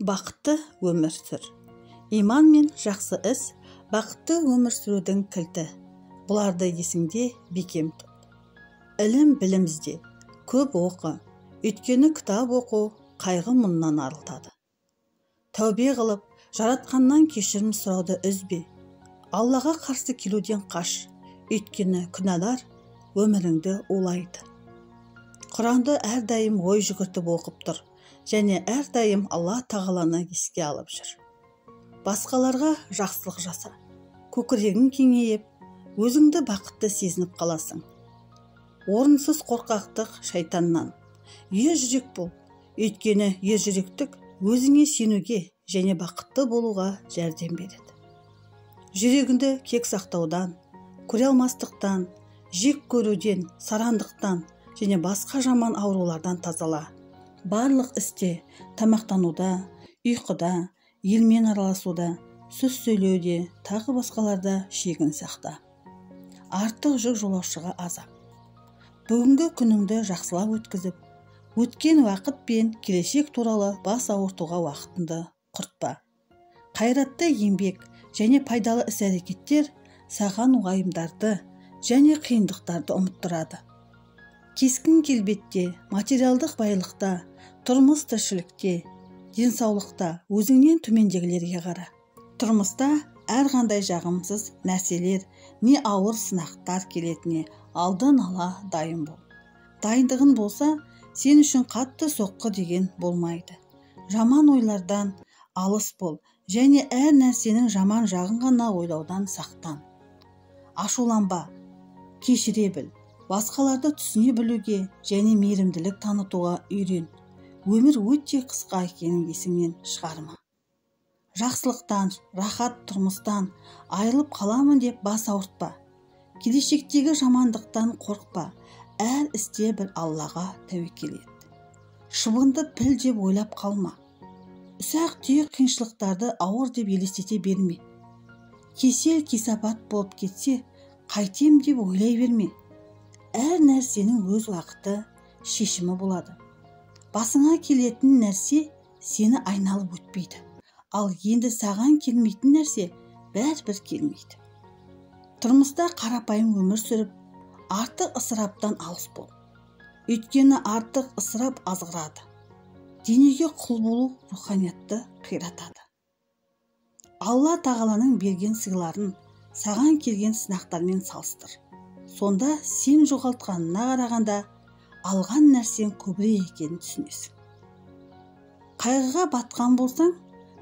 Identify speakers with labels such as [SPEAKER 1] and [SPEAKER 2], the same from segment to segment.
[SPEAKER 1] Бақытты өмір сүр. Иман мен жақсы іс бақытты өмір сүрудің кілті. Бұларды есіңде бекем тұт. Ілім білім ізде, көп оқы. Өйткені кітап оқу қайғы мұңнан арылтады. Тәубе қылып, жаратқаннан кешірім сұрауды үзбе. Аллаға қарсы келуден қаш. Өйткені күнәлар өміріңді улайды. Құранды әрдайым ой жүгіртіп оқып тұр. Және әрдайым Алла тағаланы еске алып жүр. Басқаларға жақсылық жаса. Көкірегің кеңейіп, өзіңді бақытты сезініп қаласың. Орынсыз қорқақтық шайтаннан. Ержүрек бол. Өйткені ержүректік өзіңе сенуге және бақытты болуға жәрдем береді. Жүрегіңді кек сақтаудан, көре алмастықтан, жек көруден, сарандықтан және басқа жаман аурулардан тазала. Барлық істе, тамақтануда, ұйқыда, елмен араласуда, сөз сөйлеуде, тағы басқаларда шегін сақта. Артық жүк жолаушыға азап. Бүгінгі күніңді жақсылап өткізіп, өткен уақыт пен келешек туралы бас ауыртуға уақытыңды құртпа. Қайратты еңбек және пайдалы іс-әрекеттер саған уайымдарды және қиындықтарды ұмыттырады. Кескін келбетте, материалдық байлықта, тұрмыс тіршілікте, денсаулықта өзіңнен төмендегілерге қара. Тұрмыста әрқандай жағымсыз нәрселер, не ауыр сынақтар келетіне алдын ала дайын бол. Дайындығын болса, сен үшін қатты соққы деген болмайды. Жаман ойлардан алыс бол және әр нәрсенің жаман жағын ғана ойлаудан сақтан. Ашуланба, кешіре біл. Басқаларды түсіне білуге және мейірімділік танытуға үйрен. Өмір өте қысқа екенін есіңнен шығарма. Жақсылықтан, рахат тұрмыстан айырылып қаламын деп бас ауыртпа. Келешектегі жамандықтан қорықпа. Әр істе бір Аллаға тәуекел ет. Шыбынды піл деп ойлап қалма. Ұсақ түйек қиыншылықтарды ауыр деп елестете берме. Кесел кесапат болып кетсе, қайтем деп ойлай берме. Әр нәрсенің өз уақыты, шешімі болады. Басыңа келетін нәрсе сені айналып өтпейді. Ал енді саған келмейтін нәрсе бәрібір келмейді. Тұрмыста қарапайым өмір сүріп, артық ысыраптан алыс бол. Өйткені артық ысырап азғырады. Денеге құл болу руханиятты қиратады. Алла тағаланың берген сыйларын саған келген сынақтармен салыстыр. Сонда сен жоғалтқанына қарағанда алған нәрсен көбірек екенін түсінесің. Қайғыға батқан болсаң,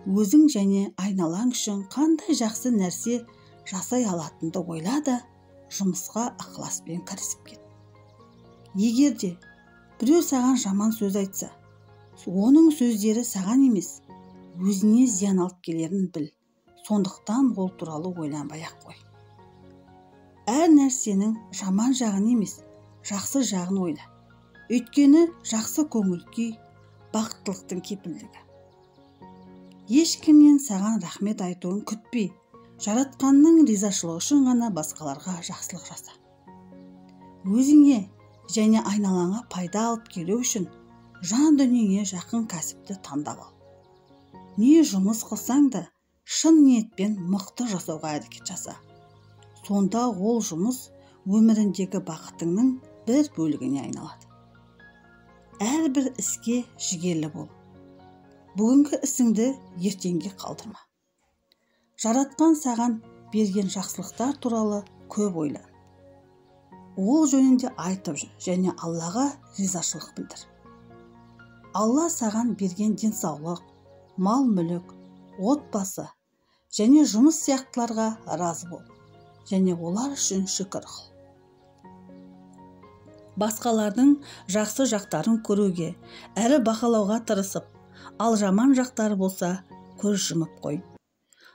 [SPEAKER 1] өзің және айналаң үшін қандай жақсы нәрсе жасай алатынды ойла да, жұмысқа ықыласпен кірісіп кет. Егер де біреу саған жаман сөз айтса, оның сөздері саған емес, өзіне зиян алып келерін біл. Сондықтан ол туралы ойланбай-ақ қой. Әр нәрсенің жаман жағын емес, жақсы жағын ойла. Өйткені жақсы көңіл күй бақыттылықтың кепілдігі. Ешкімнен саған рахмет айтуын күтпей, жаратқанның ризашылығы үшін ғана басқаларға жақсылық жаса. Өзіңе және айналаңа пайда алып келу үшін жан дүниеңе жақын кәсіпті таңдап ал. Не жұмыс қылсаң да, шын ниетпен мықты жасауға әрекет жаса. Сонда ол жұмыс өміріндегі бақытыңның бір бөлігіне айналады. Әрбір іске жігерлі бол. Бүгінгі ісіңді ертеңге қалдырма. Жаратқан саған берген жақсылықтар туралы көп ойлан. Ол жөнінде айтып жүр және Аллаға ризашылық білдір. Алла саған берген денсаулық, мал-мүлік, отбасы және жұмыс сияқтыларға разы бол және олар үшін шүкір қыл. Басқалардың жақсы жақтарын көруге, әрі бақылауға тырысып, ал жаман жақтары болса, көз жұмып қой.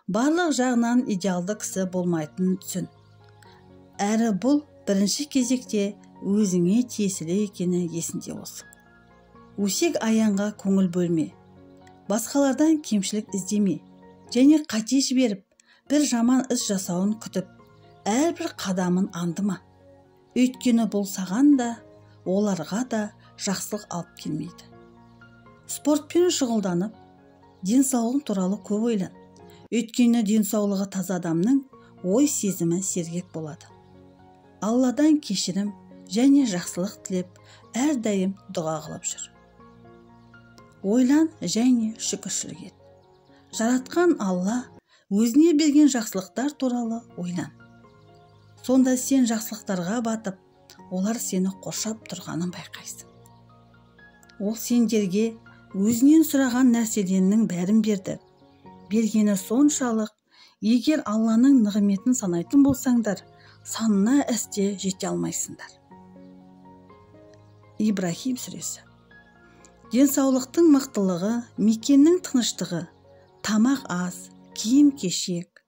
[SPEAKER 1] Барлық жағынан идеалды кісі болмайтынын түсін. Әрі бұл бірінші кезекте өзіңе тиесілі екені есінде болсын. Өсек аяңға көңіл бөлме. Басқалардан кемшілік іздеме және қате жіберіп, бір жаман іс жасауын күтіп, әрбір қадамын андыма. Өйткені бұл саған да, оларға да жақсылық алып келмейді. Спортпен шұғылданып, денсаулығың туралы көп ойлан. Өйткені денсаулығы таза адамның ой сезімі сергек болады. Алладан кешірім және жақсылық тілеп, әрдайым дұға қылып жүр. Ойлан және шүкіршілік ет. Жаратқан Алла өзіне берген жақсылықтар туралы ойлан. Сонда сен жақсылықтарға батып, олар сені қоршап тұрғанын байқайсың. Ол сендерге өзінен сұраған нәрселерінің бәрін берді. Бергені соншалық, егер Алланың нығметін санайтын болсаңдар, санына әсте жете алмайсыңдар. Ибрахим сүресі. Денсаулықтың мықтылығы, мекеннің тыныштығы, тамақ аз, киім-кешек,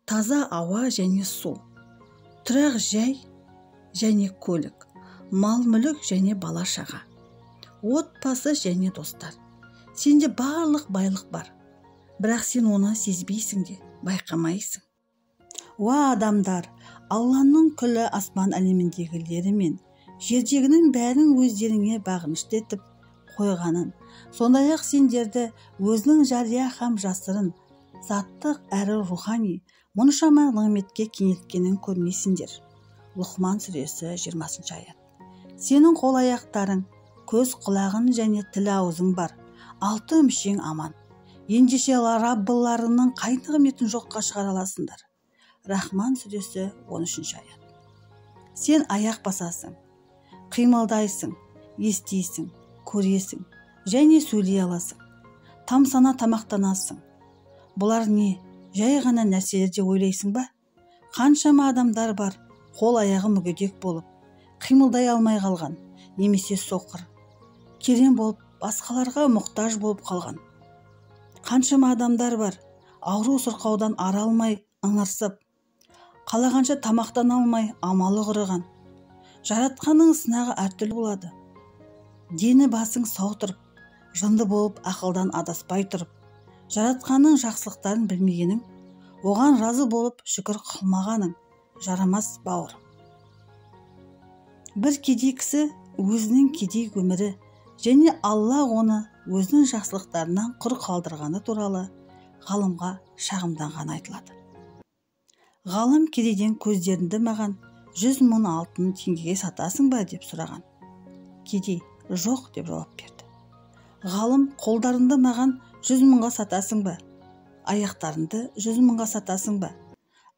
[SPEAKER 1] таза ауа және су, тұрақ жай және көлік, мал-мүлік және бала-шаға, отбасы және достар. Сенде барлық байлық бар, бірақ сен оны сезбейсің де, байқамайсың. Уа адамдар, Алланың күллі аспан әлеміндегілері мен жердегінің бәрін өздеріңе бағынышты етіп қойғанын, сондай-ақ сендерді өзінің жария һәм жасырын, заттық әрі рухани мұншама нығметке кенелткенін көрмейсіңдер. Лұқман сүресі 20 аят. Сенің қол-аяқтарың, көз, құлағың және тіл аузың бар, 6 мүшең аман. Ендеше Раббыларының қай нығметін жоққа шығара аласыңдар. Рахман сүресі 13 аят. Сен аяқ басасың, қимылдайсың, естисің, көресің және сөйлей аласың. Тамсана тамақтанасың. Бұлар не, жай ғана нәрселер деп ойлайсың ба? Қаншама адамдар бар, қол-аяғы мүгедек болып, қимылдай алмай қалған, немесе соқыр, керем болып, басқаларға мұқтаж болып қалған. Қаншама адамдар бар, ауру сырқаудан ара алмай, ыңырсып, қалағанша тамақтан алмай, амалы құрыған. Жаратқанның сынағы әртүрлі болады. Дені басың сау тұрып, жынды болып, ақылдан адаспай тұрып, жаратқанның жақсылықтарын білмегенің, оған разы болып шүкір қылмағаның жарамас бауырым. Бір кедей кісі өзінің кедей өмірі және Алла оны өзінің жақсылықтарынан құр қалдырғаны туралы ғалымға шағымданған айтылады. Ғалым кедейден көздеріңді маған 100 мың алтын теңгеге сатасың ба деп сұраған. Кедей жоқ деп жауап берді. Ғалым қолдарыңды маған 100 мыңға сатасың ба? Аяқтарыңды 100 мыңға сатасың ба?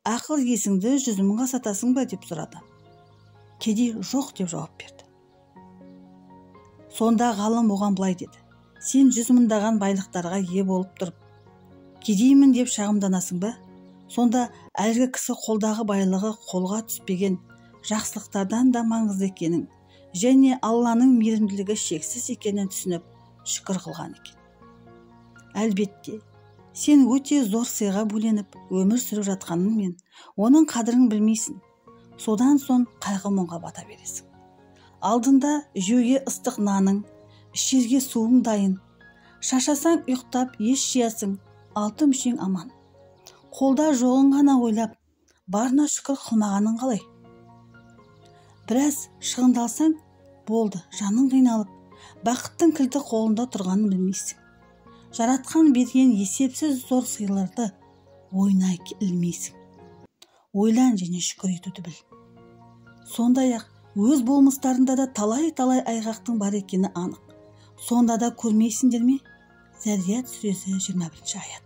[SPEAKER 1] Ақыл есіңді 100 мыңға сатасың ба деп сұрады. Кедей жоқ деп жауап берді. Сонда ғалым оған былай деді: сен 100 мыңдаған байлықтарға ие болып тұрып, кедеймін деп шағымданасың ба? Сонда әлгі кісі қолдағы байлығы қолға түспеген жақсылықтардан да маңызды екенін және Алланың мейірімділігі шексіз екенін түсініп шүкір қылған екен. Әлбетте, сен өте зор сыйға бөленіп өмір сүріп жатқаның мен оның қадірін білмейсің. Содан соң қайғы мұңға бата бересің. Алдында жеуге ыстық наның, ішерге суың дайын. Шашасаң ұйықтап еш жиясың, 6 мүшең аман. Қолда жоғын ғана ойлап, барына шүкір қылмағаның қалай? Біраз шығындалсаң, болды, жаның қиналып, бақыттың кілті қолында тұрғанын білмейсің. Жаратқан берген есепсіз зор сыйларды ойына ілмейсің. Ойлан және шүкір етуді біл. Сондай-ақ өз болмыстарында да талай-талай айғақтың бар екені анық. Сонда да көрмейсіңдер ме? Заррият сүресі 21 аят.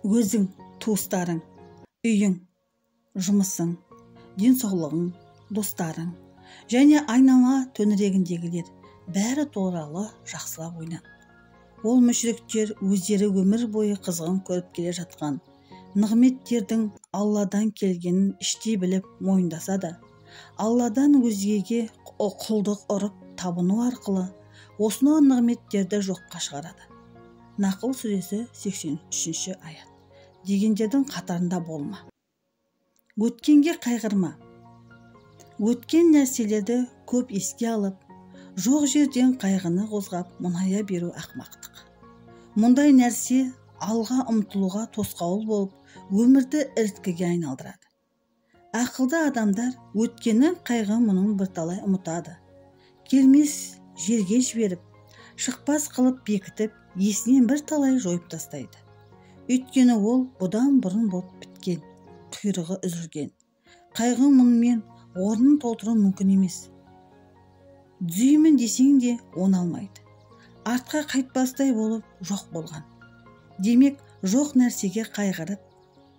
[SPEAKER 1] Өзің, туыстарың, үйің, жұмысың, денсаулығың, достарың және айнала төңірегіндегілер бәрі туралы жақсылап ойлан. Ол мүшриктер өздері өмір бойы қызғын көріп келе жатқан нығметтердің Алладан келгенін іштей біліп мойындаса да, Алладан өзгеге құлдық ұрып табыну арқылы осынау нығметтерді жоққа шығарады. Нақл сүресі 83 аят. Дегендердің қатарында болма. Өткенге қайғырма. Өткен нәрселерді көп еске алып, жоқ жерден қайғыны қозғап мұңая беру ақымақтық. Мұндай нәрсе алға ұмтылуға тосқауыл болып, өмірді іріткіге айналдырады. Ақылды адамдар өткені қайғы мұның бірталай ұмытады. Келмес жерге жіберіп, шықпас қылып бекітіп, есінен бірталай жойып тастайды. Өйткені ол бұдан бұрын болып біткен, құйрығы үзілген. Қайғы мұнымен орнын толтыру мүмкін емес. Түзеймін десең де оны алмайды. Артқа қайтпастай болып жоқ болған. Демек, жоқ нәрсеге қайғырып,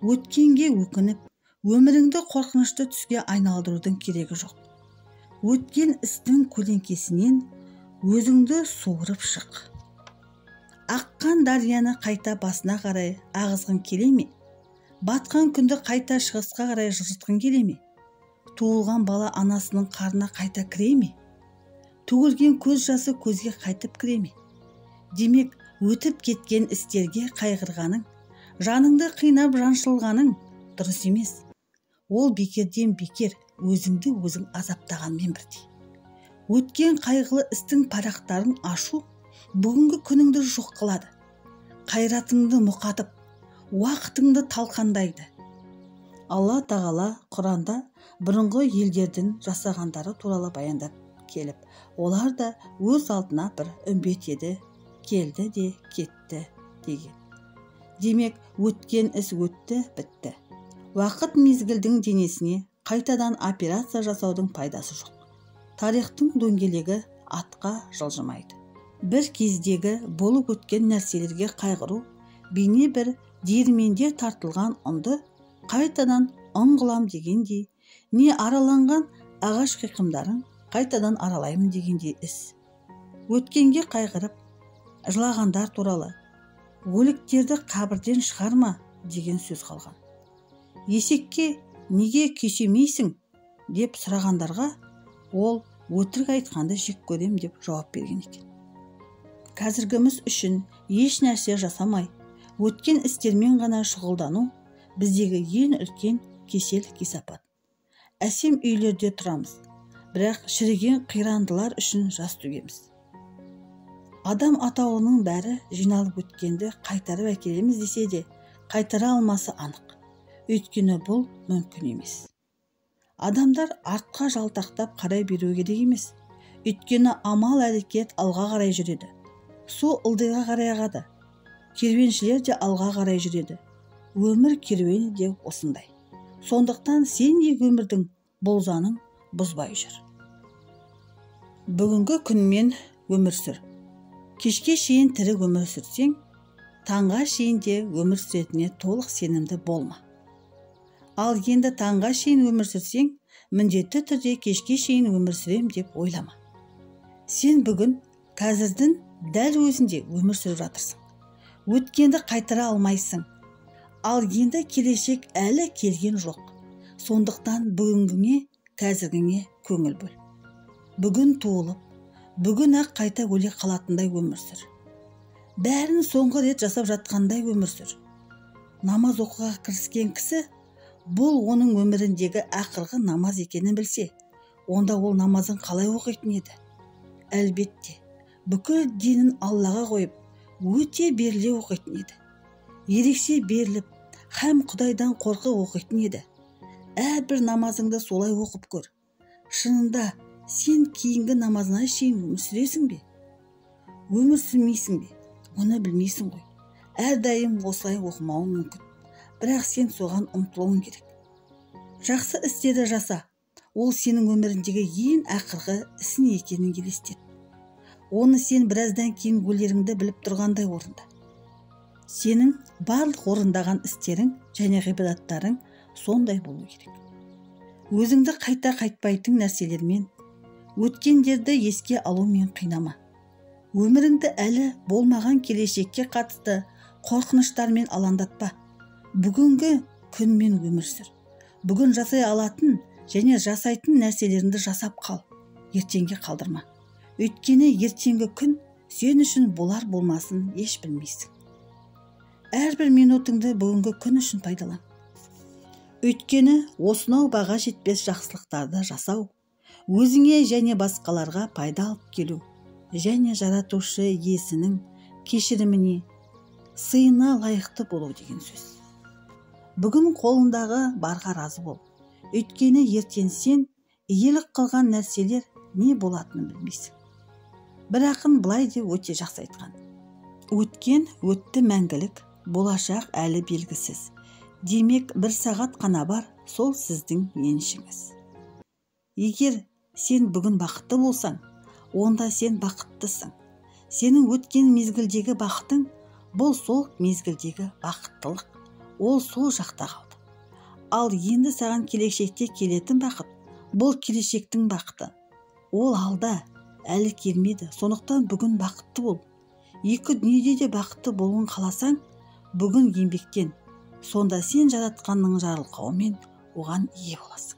[SPEAKER 1] өткенге өкініп, өміріңді қорқынышты түске айналдырудың керегі жоқ. Өткен істің көлеңкесінен өзіңді суырып шық. Аққан дарияны қайта басына қарай ағызғың келе ме? Батқан күнді қайта шығысқа қарай жылжытқың келе ме? Туылған бала анасының қарнына қайта кіре ме? Төгілген көз жасы көзге қайтып кіре ме? Демек, өтіп кеткен істерге қайғырғаның, жаныңды қинап жаншылғаның дұрыс емес. Ол бекерден бекер өзіңді өзің азаптағанмен бірдей. Өткен қайғылы істің парақтарын ашу бүгінгі күніңді жоқ қылады. Қайратыңды мұқатып, уақытыңды талқандайды. Алла тағала Құранда бұрынғы елдердің жасағандары туралы баяндап келіп, олар да өз алдына бір үмбет еді, келді де кетті деген. Демек, өткен іс өтті, бітті. Уақыт мезгілдің денесіне қайтадан операция жасаудың пайдасы жоқ. Тарихтың дөңгелегі атқа жылжымайды. Бір кездегі болып өткен нәрселерге қайғыру, бейне бір диірменде тартылған ұнды қайтадан ұңғылам дегендей, не араланған ағаш қиқымдарын қайтадан аралаймын дегендей іс. Өткенге қайғырып, жылағандар туралы өліктерді қабірден шығарма деген сөз қалған. Есекке неге күйсемейсің деп сұрағандарға ол өтірік айтқанды жек көрем деп жауап берген екен. Қазіргіміз үшін еш нәрсе жасамай, өткен істермен ғана шұғылдану біздегі ең үлкен кесел кесапат. Әсем үйлерде тұрамыз, бірақ шіріген қирандылар үшін жас төгеміз. Адам атаулының бәрі жиналып өткенді қайтарып әкелеміз десе де, қайтара алмасы анық. Өйткені бұл мүмкін емес. Адамдар артқа жалтақтап қарай беру керек емес. Өйткені амал әрекет алға қарай жүреді. Су ылдиға қарай ағады. Керуеншілер де алға қарай жүреді. Өмір керуені де осындай. Сондықтан сен де өмірдің болжанын бұзбай жүр. Бүгінгі күнмен өмір сүр. Кешке шейін тірі өмір сүрсең, таңға шейін де өмір сүретіне толық сенімді болма. Ал енді таңға шейін өмір сүрсең, міндетті түрде кешке шейін өмір сүрем деп ойлама. Сен бүгін қазірдің дәл өзінде өмір сүріп жатырсың. Өткенді қайтара алмайсың. Ал енді келешек әлі келген жоқ. Сондықтан бүгінгіңе, қазіргіңе көңіл бөл. Бүгін туылып, бүгін ақ қайта өле қалатындай өмір сүр. Бәрін соңғы рет жасап жатқандай өмір сүр. Намаз оқуға кіріскен кісі, бұл оның өміріндегі ақырғы намаз екенін білсе, онда ол намазын қалай оқитын еді? Әлбетте, бүкіл денін Аллаға қойып, өте беріле оқитын еді. Ерекше беріліп, һәм Құдайдан қорқып оқитын еді. Әрбір намазыңды солай оқып көр. Шынында сен кейінгі намазына шейін өмір сүресің бе? Өмір сүрмейсің бе? Оны білмейсің ғой. Әрдайым осылай оқымауың мүмкін. Бірақ сен соған ұмтылуың керек. Жақсы істерді жаса. Ол сенің өміріндегі ең ақырғы ісің екенін елестет. Оны сен біраздан кейін өлеріңді біліп тұрғандай орында. Сенің барлық орындаған істерің және ғибадаттарың сондай болу керек. Өзіңді қайта қайтпайтын нәрселермен, өткендерді еске алумен қинама. Өміріңді әлі болмаған келешекке қатысты қорқыныштармен алаңдатпа. Бүгінгі күнмен өмір сүр. Бүгін жасай алатын және жасайтын нәрселеріңді жасап қал. Ертеңге қалдырма. Өйткені ертеңгі күн сен үшін болар болмасын еш білмейсің. Әрбір минутыңды бүгінгі күн үшін пайдалан. Өйткені осынау баға жетпес жақсылықтарды жасау, өзіңе және басқаларға пайда алып келу, және жаратушы иесінің кешіріміне, сыйына лайықты болу деген сөз. Бүгін қолындағы барға разы бол. Өйткені ертең сен иелік қылған нәрселер не болатынын білмейсің. Бір ақын былай деп өте жақсы айтқан. Өткен өтті мәңгілік, болашақ әлі белгісіз. Демек, бір сағат қана бар, сол сіздің еншіңіз. Егер сен бүгін бақытты болсаң, онда сен бақыттысың. Сенің өткен мезгілдегі бақытың, бұл сол мезгілдегі бақыттылық. Ол сол жақта қалды. Ал енді саған келешекте келетін бақыт, бұл келешектің бақыты. Ол алда, әлі келмеді. Сондықтан бүгін бақытты бол. Екі дүниеде де бақытты болуын қаласаң, бүгін еңбектен. Сонда сен жаратқанның жарылқауымен оған ие боласың.